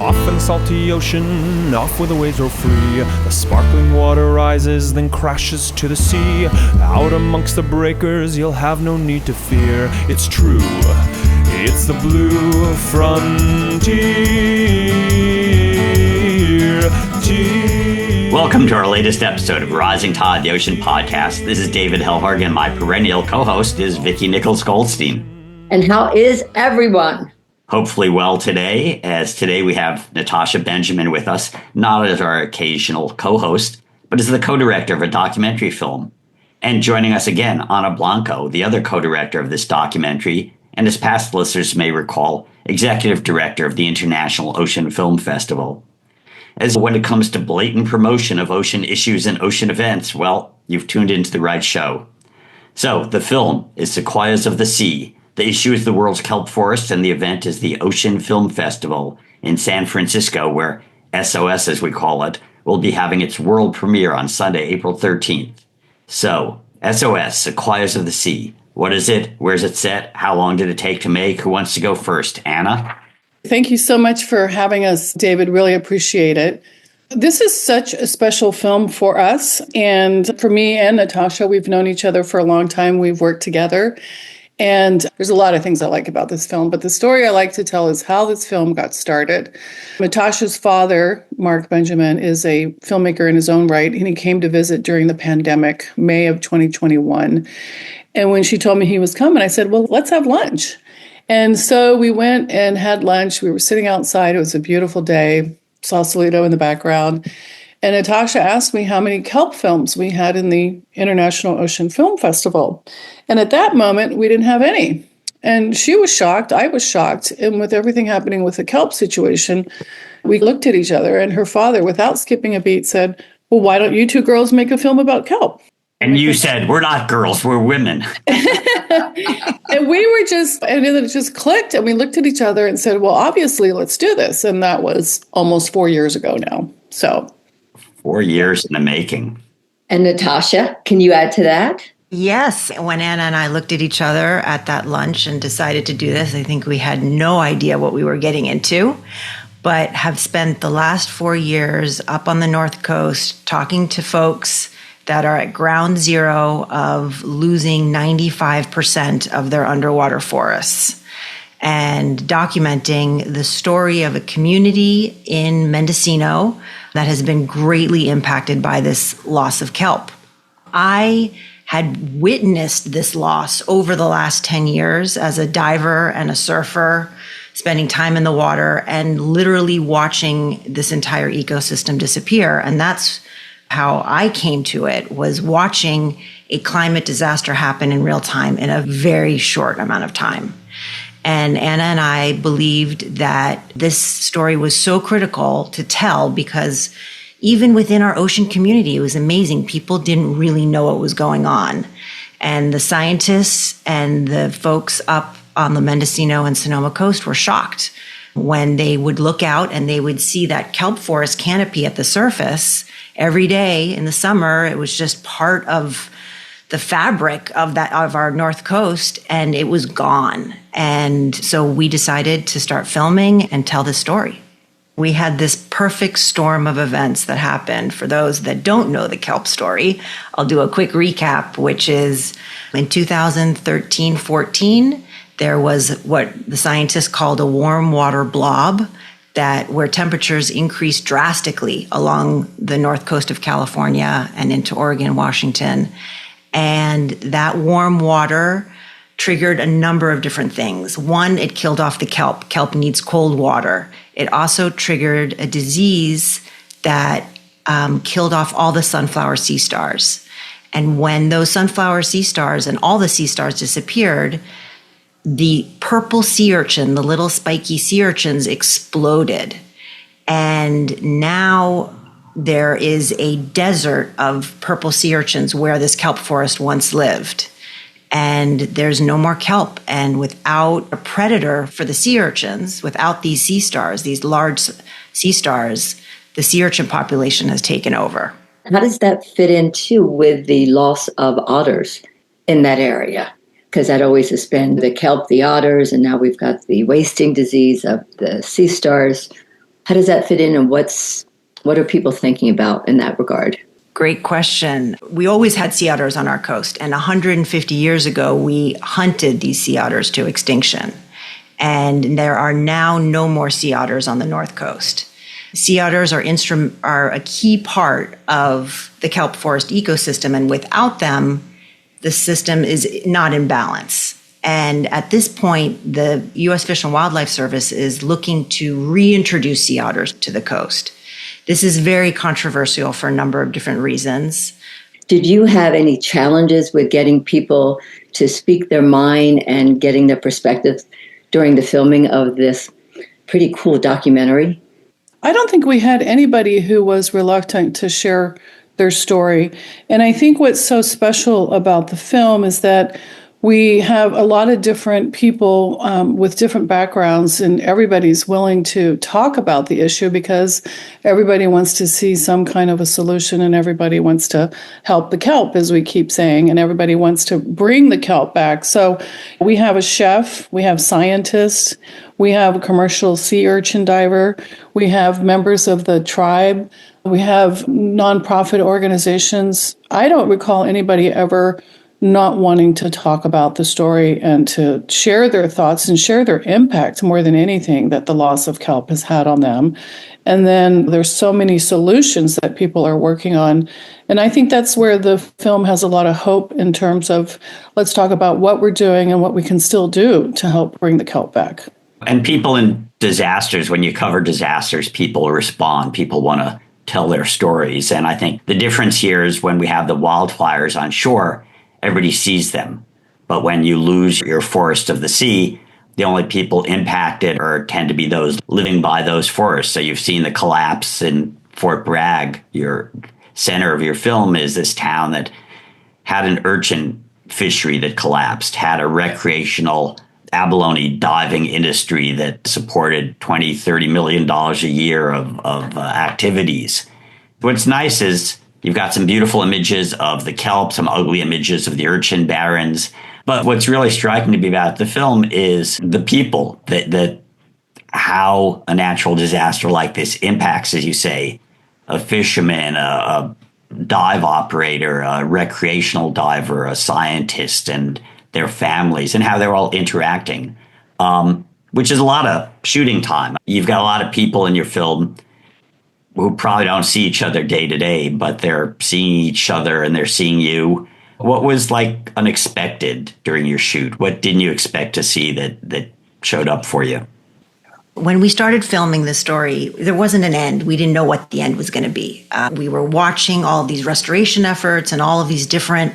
Off in the salty ocean, off where the waves roll free. The sparkling water rises, then crashes to the sea. Out amongst the breakers, you'll have no need to fear. It's true, it's the blue frontier. Welcome to our latest episode of Rising Tide, the Ocean Podcast. This is David Helvarg, and my perennial co-host is Vicki Nichols Goldstein. And how is everyone? Hopefully well today, as today we have Natasha Benjamin with us, not as our occasional co-host, but as the co-director of a documentary film. And joining us again, Ana Blanco, the other co-director of this documentary, and as past listeners may recall, executive director of the International Ocean Film Festival. As when it comes to blatant promotion of ocean issues and ocean events, well, you've tuned into the right show. So, the film is Sequoias of the Sea. The issue is the world's kelp forest, and the event is the Ocean Film Festival in San Francisco, where SOS, as we call it, will be having its world premiere on Sunday, April 13th. So, SOS, Sequoias of the Sea. What is it? Where's it set? How long did it take to make? Who wants to go first? Anna? Thank you so much for having us, David. Really appreciate it. This is such a special film for us. And for me and Natasha, we've known each other for a long time. We've worked together. And there's a lot of things I like about this film. But the story I like to tell is how this film got started. Natasha's father, Mark Benjamin, is a filmmaker in his own right. And he came to visit during the pandemic, May of 2021. And when she told me he was coming, I said, well, let's have lunch. And so we went and had lunch. We were sitting outside. It was a beautiful day. Sausalito in the background. And Natasha asked me how many kelp films we had in the International Ocean Film Festival. And at that moment, we didn't have any. And she was shocked. I was shocked. And with everything happening with the kelp situation, we looked at each other. And her father, without skipping a beat, said, well, why don't you two girls make a film about kelp? And you said, we're not girls, we're women. And we were and it just clicked. And we looked at each other and said, well, obviously, let's do this. And that was almost 4 years ago now. So 4 years in the making. And Natasha, can you add to that? Yes. When Anna and I looked at each other at that lunch and decided to do this, I think we had no idea what we were getting into, but have spent the last 4 years up on the North Coast talking to folks that are at ground zero of losing 95% of their underwater forests and documenting the story of a community in Mendocino that has been greatly impacted by this loss of kelp. I had witnessed this loss over the last 10 years as a diver and a surfer, spending time in the water and literally watching this entire ecosystem disappear. And that's how I came to it, was watching a climate disaster happen in real time in a very short amount of time. And Anna and I believed that this story was so critical to tell because even within our ocean community, it was amazing. People didn't really know what was going on. And the scientists and the folks up on the Mendocino and Sonoma coast were shocked when they would look out and they would see that kelp forest canopy at the surface every day in the summer. It was just part of the fabric of our North Coast, and it was gone. And so we decided to start filming and tell the story. We had this perfect storm of events that happened. For those that don't know the kelp story, I'll do a quick recap, which is in 2013-14, there was what the scientists called a warm water blob, where temperatures increased drastically along the north coast of California and into Oregon, Washington. And that warm water triggered a number of different things. One, it killed off the kelp. Kelp needs cold water. It also triggered a disease that killed off all the sunflower sea stars. And when those sunflower sea stars and all the sea stars disappeared, the purple sea urchin, the little spiky sea urchins, exploded. And now there is a desert of purple sea urchins where this kelp forest once lived. And there's no more kelp. And without a predator for the sea urchins, without these sea stars, these large sea stars, the sea urchin population has taken over. How does that fit into with the loss of otters in that area? Because that always has been the kelp, the otters, and now we've got the wasting disease of the sea stars. How does that fit in, and what are people thinking about in that regard? Great question. We always had sea otters on our coast, and 150 years ago, we hunted these sea otters to extinction. And there are now no more sea otters on the North Coast. Sea otters are a key part of the kelp forest ecosystem, and without them, the system is not in balance. And at this point, the U.S. Fish and Wildlife Service is looking to reintroduce sea otters to the coast. This is very controversial for a number of different reasons. Did you have any challenges with getting people to speak their mind and getting their perspectives during the filming of this pretty cool documentary? I don't think we had anybody who was reluctant to share their story. And I think what's so special about the film is that we have a lot of different people with different backgrounds, and everybody's willing to talk about the issue because everybody wants to see some kind of a solution, and everybody wants to help the kelp, as we keep saying, and everybody wants to bring the kelp back. So we have a chef, we have scientists, we have a commercial sea urchin diver, we have members of the tribe, we have nonprofit organizations. I don't recall anybody ever not wanting to talk about the story and to share their thoughts and share their impact more than anything that the loss of kelp has had on them. And then there's so many solutions that people are working on. And I think that's where the film has a lot of hope in terms of, let's talk about what we're doing and what we can still do to help bring the kelp back. And people in disasters, when you cover disasters, people respond. People want to tell their stories. And I think the difference here is when we have the wildfires on shore, everybody sees them. But when you lose your forest of the sea, the only people impacted tend to be those living by those forests. So you've seen the collapse in Fort Bragg. Your center of your film is this town that had an urchin fishery that collapsed, had a recreational abalone diving industry that supported $20, $30 million a year of activities. What's nice is you've got some beautiful images of the kelp, some ugly images of the urchin barrens. But what's really striking to me about the film is the people, that how a natural disaster like this impacts, as you say, a fisherman, a dive operator, a recreational diver, a scientist, and their families, and how they're all interacting, which is a lot of shooting time. You've got a lot of people in your film who probably don't see each other day to day, but they're seeing each other and they're seeing you. What was like unexpected during your shoot? What didn't you expect to see that showed up for you? When we started filming this story, there wasn't an end. We didn't know what the end was going to be. We were watching all these restoration efforts and all of these different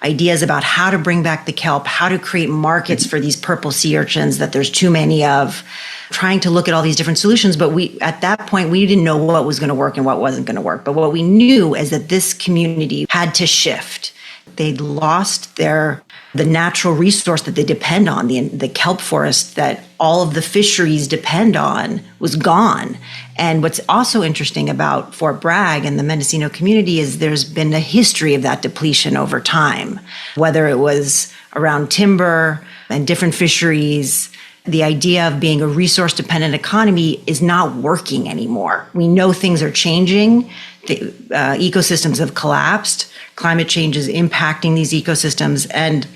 ideas about how to bring back the kelp, how to create markets for these purple sea urchins that there's too many of, trying to look at all these different solutions. But at that point, we didn't know what was going to work and what wasn't going to work. But what we knew is that this community had to shift. They'd lost the natural resource that they depend on, the kelp forest that all of the fisheries depend on was gone. And what's also interesting about Fort Bragg and the Mendocino community is there's been a history of that depletion over time, whether it was around timber and different fisheries. The idea of being a resource-dependent economy is not working anymore. We know things are changing. The ecosystems have collapsed. Climate change is impacting these ecosystems. And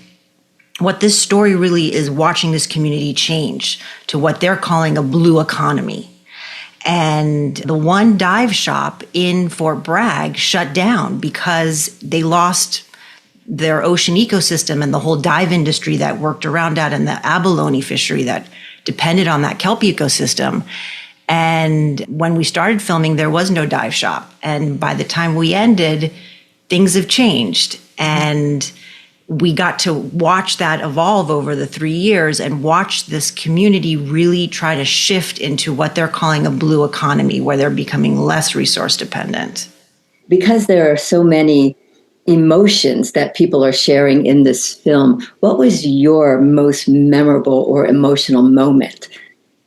what this story really is watching this community change to what they're calling a blue economy. And the one dive shop in Fort Bragg shut down because they lost their ocean ecosystem and the whole dive industry that worked around that, and the abalone fishery that depended on that kelp ecosystem. And when we started filming, there was no dive shop. And by the time we ended, things have changed. And we got to watch that evolve over the 3 years and watch this community really try to shift into what they're calling a blue economy, where they're becoming less resource dependent. Because there are so many emotions that people are sharing in this film, what was your most memorable or emotional moment?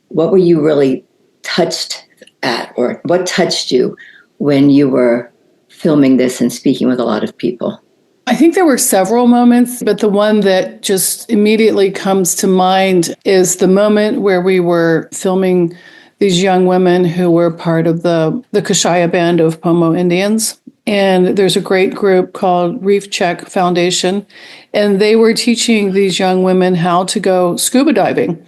What were you really touched at, or what touched you when you were filming this and speaking with a lot of people? I think there were several moments, but the one that just immediately comes to mind is the moment where we were filming these young women who were part of the Kashaya band of Pomo Indians. And there's a great group called Reef Check Foundation, and they were teaching these young women how to go scuba diving.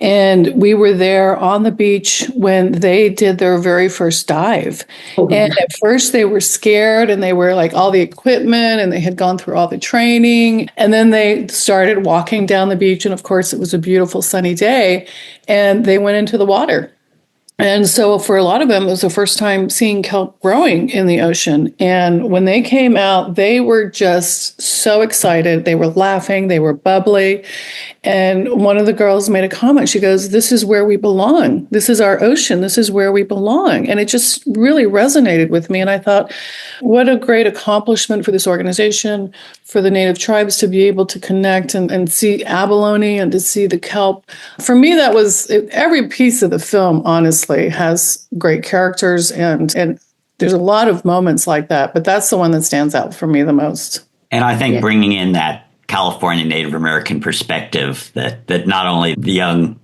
And we were there on the beach when they did their very first dive. And at first they were scared, and they were like all the equipment, and they had gone through all the training. And then they started walking down the beach. And of course, it was a beautiful sunny day, and they went into the water. And so for a lot of them, it was the first time seeing kelp growing in the ocean. And when they came out, they were just so excited. They were laughing. They were bubbly. And one of the girls made a comment. She goes, "This is where we belong. This is our ocean. This is where we belong." And it just really resonated with me. And I thought, what a great accomplishment for this organization, for the Native tribes to be able to connect and see abalone and to see the kelp. For me, that was every piece of the film, honestly, has great characters, and there's a lot of moments like that, but that's the one that stands out for me the most. And I think bringing in that California Native American perspective, that not only the young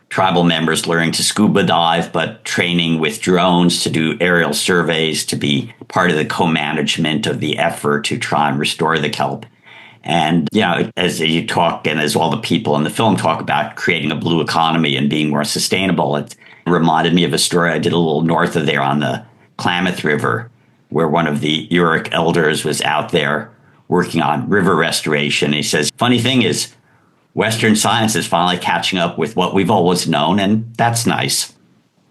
tribal members learning to scuba dive, but training with drones to do aerial surveys, to be part of the co-management of the effort to try and restore the kelp. And, you know, as you talk, and as all the people in the film talk about creating a blue economy and being more sustainable, it reminded me of a story I did a little north of there on the Klamath River, where one of the Yurok elders was out there working on river restoration. He says, funny thing is, Western science is finally catching up with what we've always known, and that's nice.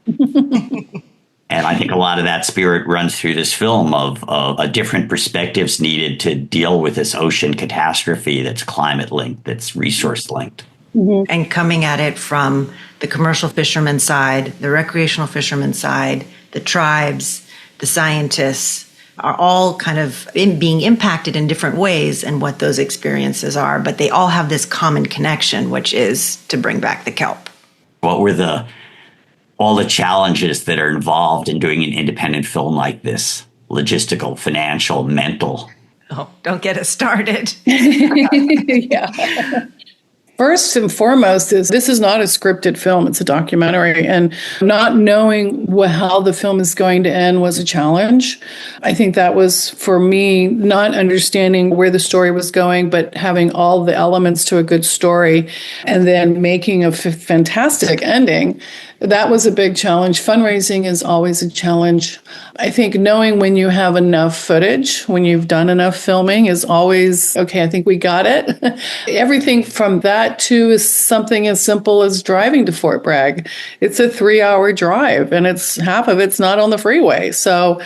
And I think a lot of that spirit runs through this film of a different perspectives needed to deal with this ocean catastrophe that's climate linked, that's resource linked. Mm-hmm. And coming at it from the commercial fisherman side, the recreational fisherman side, the tribes, the scientists are all kind of being impacted in different ways and what those experiences are. But they all have this common connection, which is to bring back the kelp. What were all the challenges that are involved in doing an independent film like this? Logistical, financial, mental. Oh, don't get us started. Yeah. First and foremost is this is not a scripted film. It's a documentary. And not knowing how the film is going to end was a challenge. I think that was, for me, not understanding where the story was going, but having all the elements to a good story and then making a fantastic ending. That was a big challenge. Fundraising is always a challenge. I think knowing when you have enough footage, when you've done enough filming is always, okay, I think we got it. Everything from that to is something as simple as driving to Fort Bragg. It's a 3-hour drive and half of it's not on the freeway. So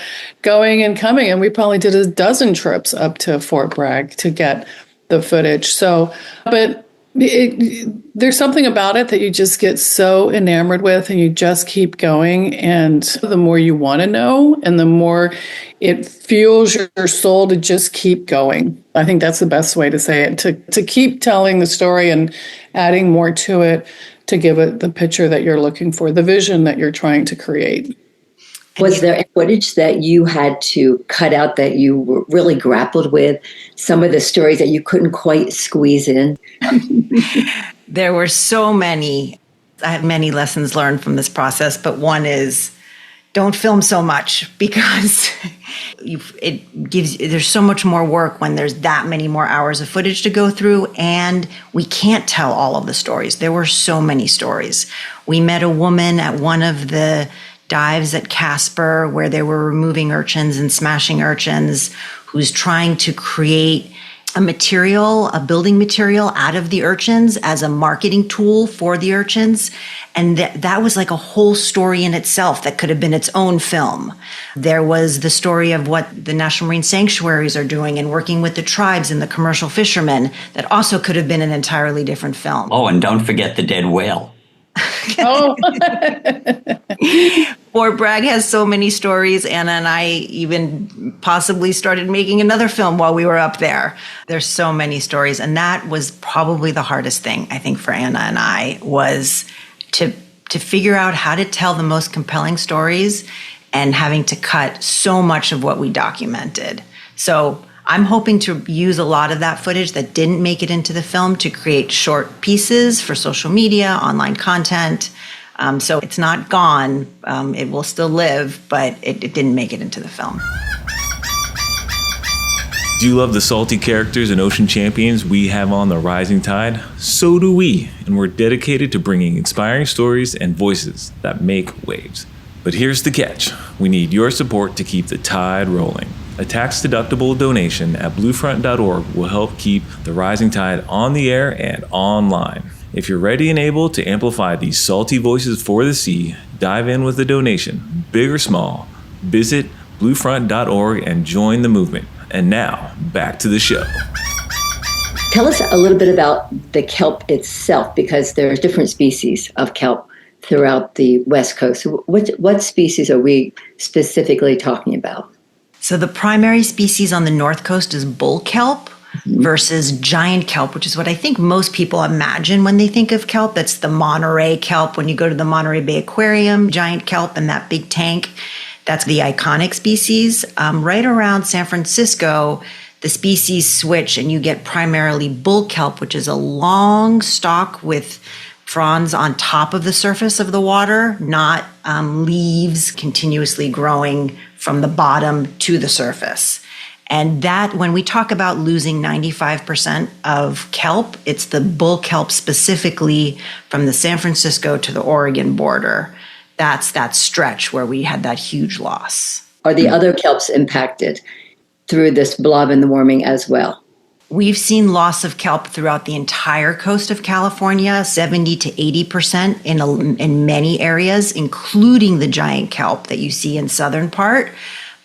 going and coming, and we probably did a dozen trips up to Fort Bragg to get the footage. So, but there's something about it that you just get so enamored with and you just keep going. And the more you want to know and the more it fuels your soul to just keep going. I think that's the best way to say it, to keep telling the story and adding more to it to give it the picture that you're looking for, the vision that you're trying to create. Was there footage that you had to cut out that you really grappled with? Some of the stories that you couldn't quite squeeze in? There were so many. I have many lessons learned from this process, but one is don't film so much because there's so much more work when there's that many more hours of footage to go through, and we can't tell all of the stories. There were so many stories. We met a woman at one of the dives at Casper where they were removing urchins and smashing urchins, who's trying to create a building material out of the urchins as a marketing tool for the urchins. And that was like a whole story in itself that could have been its own film. There was the story of what the National Marine Sanctuaries are doing and working with the tribes and the commercial fishermen that also could have been an entirely different film. Oh, and don't forget the dead whale. Oh. Fort Bragg has so many stories. Anna and I even possibly started making another film while we were up there. There's so many stories. And that was probably the hardest thing, I think, for Anna and I, was to figure out how to tell the most compelling stories and having to cut so much of what we documented. So I'm hoping to use a lot of that footage that didn't make it into the film to create short pieces for social media, online content, So it's not gone. It will still live, but it didn't make it into the film. Do you love the salty characters and ocean champions we have on the rising tide? So do we, and we're dedicated to bringing inspiring stories and voices that make waves. But here's the catch. We need your support to keep the tide rolling. A tax-deductible donation at bluefront.org will help keep the rising tide on the air and online. If you're ready and able to amplify these salty voices for the sea, dive in with a donation, big or small. Visit bluefront.org and join the movement. And now, back to the show. Tell us a little bit about the kelp itself, because there are different species of kelp throughout the West Coast. What species are we specifically talking about? So the primary species on the North Coast is bull kelp versus giant kelp, which is what I think most people imagine when they think of kelp. That's the Monterey kelp. When you go to the Monterey Bay Aquarium, giant kelp in that big tank, that's the iconic species. Right around San Francisco, the species switch and you get primarily bull kelp, which is a long stalk with fronds on top of the surface of the water, not leaves continuously growing from the bottom to the surface. And that, when we talk about losing 95% of kelp, it's the bull kelp specifically from the San Francisco to the Oregon border. That's that stretch where we had that huge loss. Are the other kelps impacted through this blob and the warming as well? We've seen loss of kelp throughout the entire coast of California, 70 to 80% in many areas, including the giant kelp that you see in southern part.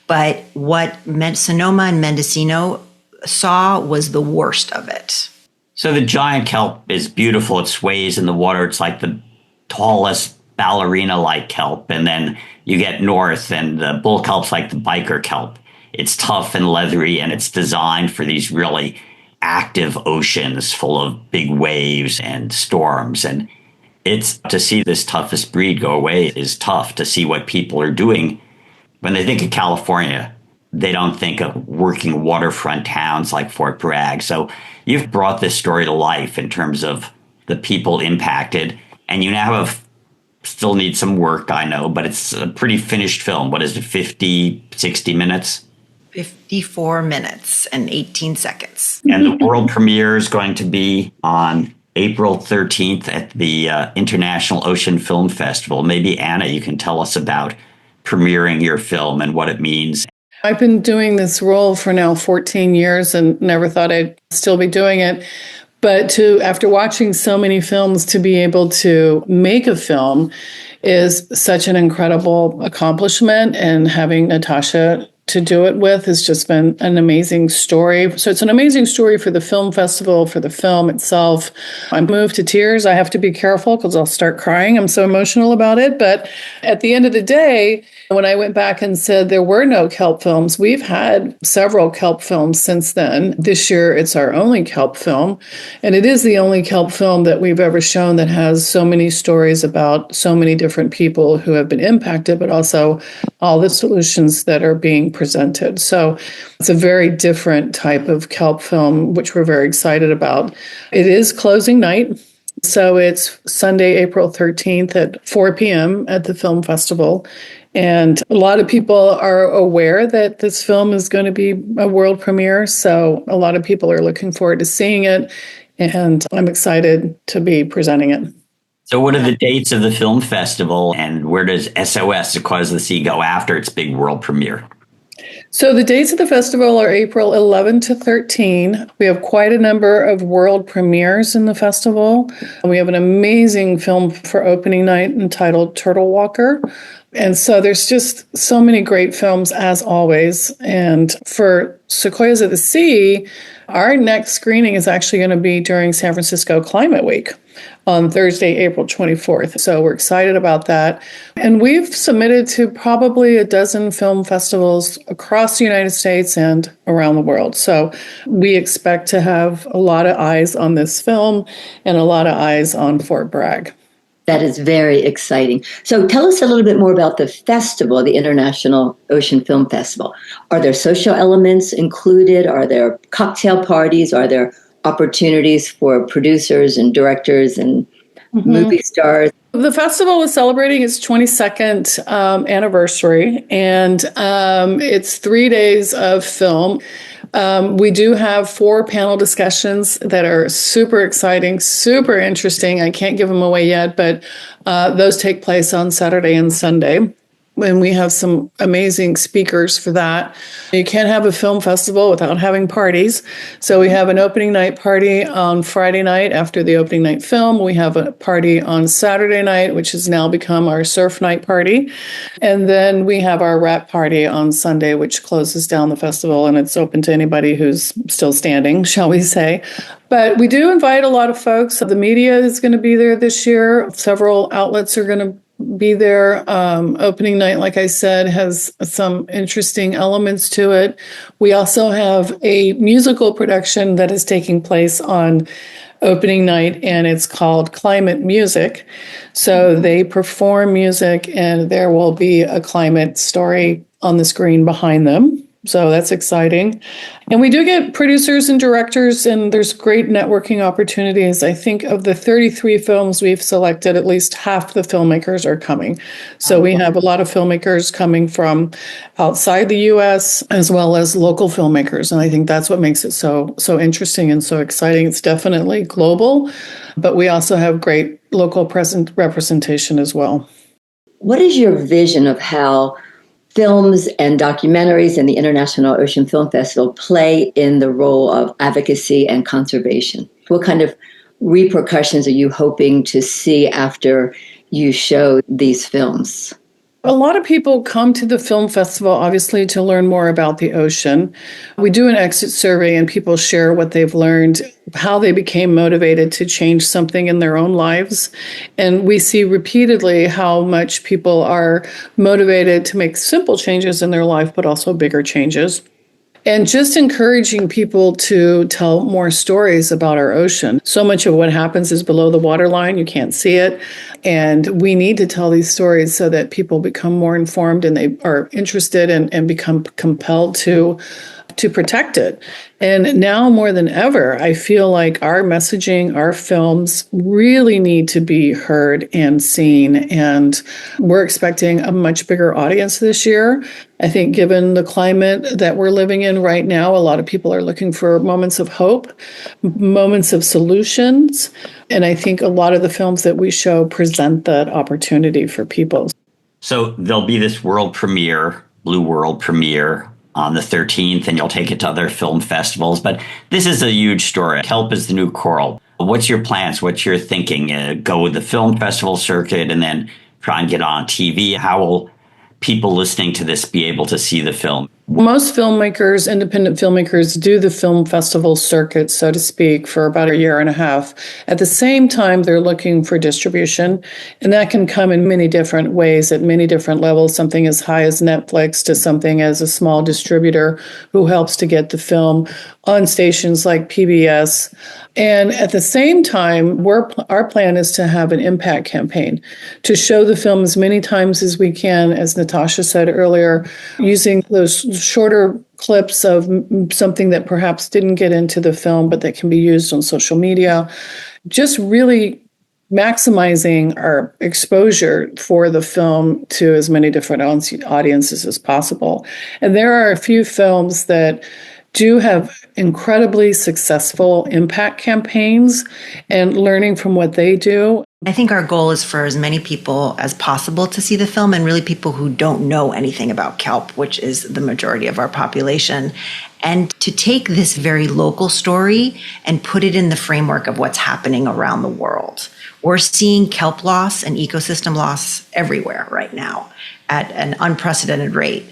But what Sonoma and Mendocino saw was the worst of it. So the giant kelp is beautiful. It sways in the water. It's like the tallest ballerina-like kelp. And then you get north and the bull kelp's like the biker kelp. It's tough and leathery, and it's designed for these really active oceans full of big waves and storms. And it's to see this toughest breed go away is tough. To see what people are doing. When they think of California, they don't think of working waterfront towns like Fort Bragg. So you've brought this story to life in terms of the people impacted, and you now have still need some work, I know, but it's a pretty finished film. What is it, 50, 60 minutes? 54 minutes and 18 seconds. And the world premiere is going to be on April 13th at the International Ocean Film Festival. Maybe, Anna, you can tell us about premiering your film and what it means. I've been doing this role for now 14 years and never thought I'd still be doing it. But after watching so many films, to be able to make a film is such an incredible accomplishment. And having Natasha to do it with has just been an amazing story. So it's an amazing story for the film festival, for the film itself. I'm moved to tears. I have to be careful because I'll start crying. I'm so emotional about it. But at the end of the day, when I went back and said there were no kelp films, we've had several kelp films since then. This year, it's our only kelp film. And it is the only kelp film that we've ever shown that has so many stories about so many different people who have been impacted, but also all the solutions that are being presented. So it's a very different type of kelp film, which we're very excited about. It is closing night. So it's Sunday, April 13th at 4 p.m. at the film festival. And a lot of people are aware that this film is going to be a world premiere. So a lot of people are looking forward to seeing it. And I'm excited to be presenting it. So what are the dates of the film festival, and where does SOS, Sequoias of the Sea, go after its big world premiere? So the dates of the festival are April 11 to 13. We have quite a number of world premieres in the festival. We have an amazing film for opening night entitled Turtle Walker. And so there's just so many great films, as always. And for Sequoias of the Sea, our next screening is actually going to be during San Francisco Climate Week on Thursday, April 24th. So we're excited about that. And we've submitted to probably a dozen film festivals across the United States and around the world. So we expect to have a lot of eyes on this film and a lot of eyes on Fort Bragg. That is very exciting. So tell us a little bit more about the festival, the International Ocean Film Festival. Are there social elements included? Are there cocktail parties? Are there opportunities for producers and directors and movie stars? The festival is celebrating its 22nd anniversary, and it's 3 days of film. We do have 4 panel discussions that are super exciting, super interesting. I can't give them away yet, but those take place on Saturday and Sunday. And we have some amazing speakers for that. You can't have a film festival without having parties. So we have an opening night party on Friday night after the opening night film. We have a party on Saturday night, which has now become our surf night party. And then we have our wrap party on Sunday, which closes down the festival, and it's open to anybody who's still standing, shall we say. But we do invite a lot of folks. The media is going to be there this year. Several outlets are going to be there. Opening night, like I said, has some interesting elements to it. We also have a musical production that is taking place on opening night, and it's called Climate Music. So they perform music, and there will be a climate story on the screen behind them. So that's exciting. And we do get producers and directors, and there's great networking opportunities. I think of the 33 films we've selected, at least half the filmmakers are coming. So we have a lot of filmmakers coming from outside the U.S. as well as local filmmakers. And I think that's what makes it so interesting and so exciting. It's definitely global, but we also have great local representation as well. What is your vision of how films and documentaries and the International Ocean Film Festival play in the role of advocacy and conservation? What kind of repercussions are you hoping to see after you show these films? A lot of people come to the film festival, obviously, to learn more about the ocean. We do an exit survey and people share what they've learned, how they became motivated to change something in their own lives. And we see repeatedly how much people are motivated to make simple changes in their life, but also bigger changes. And just encouraging people to tell more stories about our ocean. So much of what happens is below the waterline. You can't see it. And we need to tell these stories so that people become more informed and they are interested and become compelled to protect it. And now more than ever, I feel like our messaging, our films really need to be heard and seen. And we're expecting a much bigger audience this year. I think given the climate that we're living in right now, a lot of people are looking for moments of hope, moments of solutions. And I think a lot of the films that we show present that opportunity for people. So there'll be this world premiere, Blue World premiere, on the 13th, and you'll take it to other film festivals. But this is a huge story. Kelp is the new coral. What's your plans? What's your thinking? Go with the film festival circuit and then try and get on TV? How will people listening to this be able to see the film? Most filmmakers, independent filmmakers, do the film festival circuit, so to speak, for about a year and a half. At the same time, they're looking for distribution, and that can come in many different ways at many different levels, something as high as Netflix to something as a small distributor who helps to get the film on stations like PBS. And at the same time, our plan is to have an impact campaign to show the film as many times as we can, as Natasha said earlier, using those shorter clips of something that perhaps didn't get into the film, but that can be used on social media, just really maximizing our exposure for the film to as many different audiences as possible. And there are a few films that do have incredibly successful impact campaigns, and learning from what they do. I think our goal is for as many people as possible to see the film, and really people who don't know anything about kelp, which is the majority of our population, and to take this very local story and put it in the framework of what's happening around the world. We're seeing kelp loss and ecosystem loss everywhere right now at an unprecedented rate.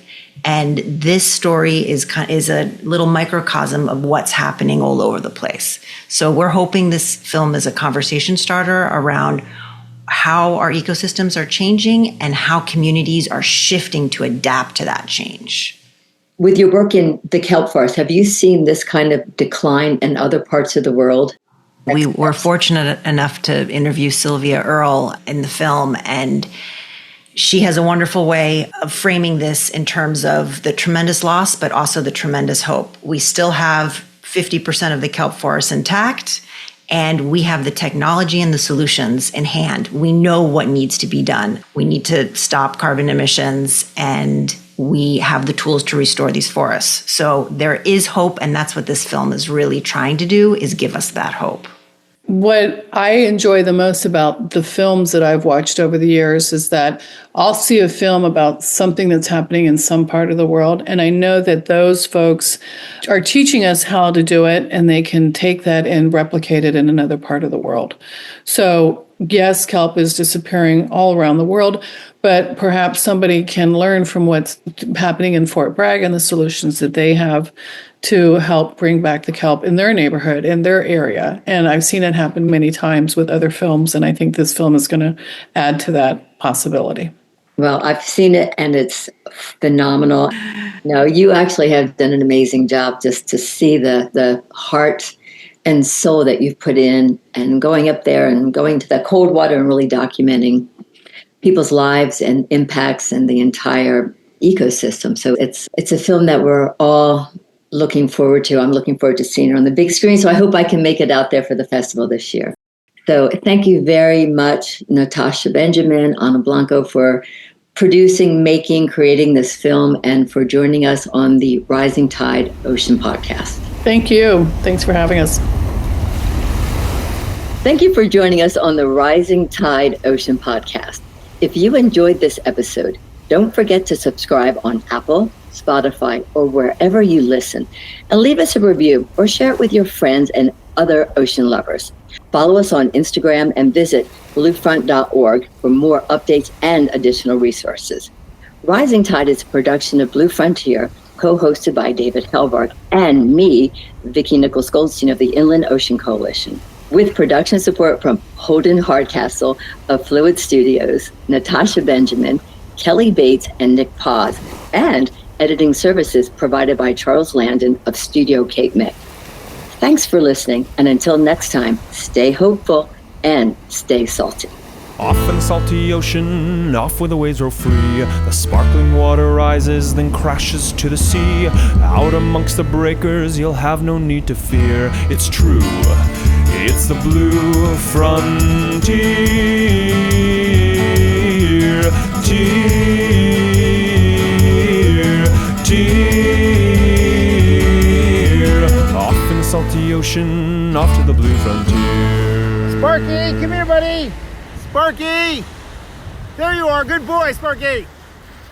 And this story is a little microcosm of what's happening all over the place. So we're hoping this film is a conversation starter around how our ecosystems are changing and how communities are shifting to adapt to that change. With your work in the kelp forest, have you seen this kind of decline in other parts of the world? We were fortunate enough to interview Sylvia Earle in the film, and she has a wonderful way of framing this in terms of the tremendous loss, but also the tremendous hope. We still have 50% of the kelp forest intact, And we have the technology and the solutions in hand. We know what needs to be done. We need to stop carbon emissions, and we have the tools to restore these forests. So there is hope, and that's what this film is really trying to do, is give us that hope. What I enjoy the most about the films that I've watched over the years is that I'll see a film about something that's happening in some part of the world, and I know that those folks are teaching us how to do it, and they can take that and replicate it in another part of the world. So yes, kelp is disappearing all around the world, but perhaps somebody can learn from what's happening in Fort Bragg and the solutions that they have to help bring back the kelp in their neighborhood, in their area. And I've seen it happen many times with other films, and I think this film is going to add to that possibility. Well, I've seen it, and it's phenomenal. No, you actually have done an amazing job just to see the heart and soul that you've put in, and going up there and going to the cold water and really documenting people's lives and impacts and the entire ecosystem. So it's a film that we're all looking forward to. I'm looking forward to seeing it on the big screen. So I hope I can make it out there for the festival this year. So thank you very much, Natasha Benjamin, Ana Blanco, for producing, making, creating this film, and for joining us on the Rising Tide Ocean podcast. Thank you. Thanks for having us. Thank you for joining us on the Rising Tide Ocean podcast. If you enjoyed this episode, don't forget to subscribe on Apple, Spotify, or wherever you listen, and leave us a review or share it with your friends and other ocean lovers. Follow us on Instagram and visit bluefront.org for more updates and additional resources. Rising Tide is a production of Blue Frontier, co-hosted by David Helvarg and me, Vicki Nichols Goldstein of the Inland Ocean Coalition, with production support from Holden Hardcastle of Fluid Studios, Natasha Benjamin, Kelly Bates, and Nick Paz, and editing services provided by Charles Landon of Studio Cape May. Thanks for listening, and until next time, stay hopeful and stay salty. Off in the salty ocean, off where the waves roll free. The sparkling water rises, then crashes to the sea. Out amongst the breakers, you'll have no need to fear. It's true, it's the blue frontier. Off in the salty ocean, off to the blue frontier. Sparky, come here, buddy. Sparky! There you are, good boy, Sparky!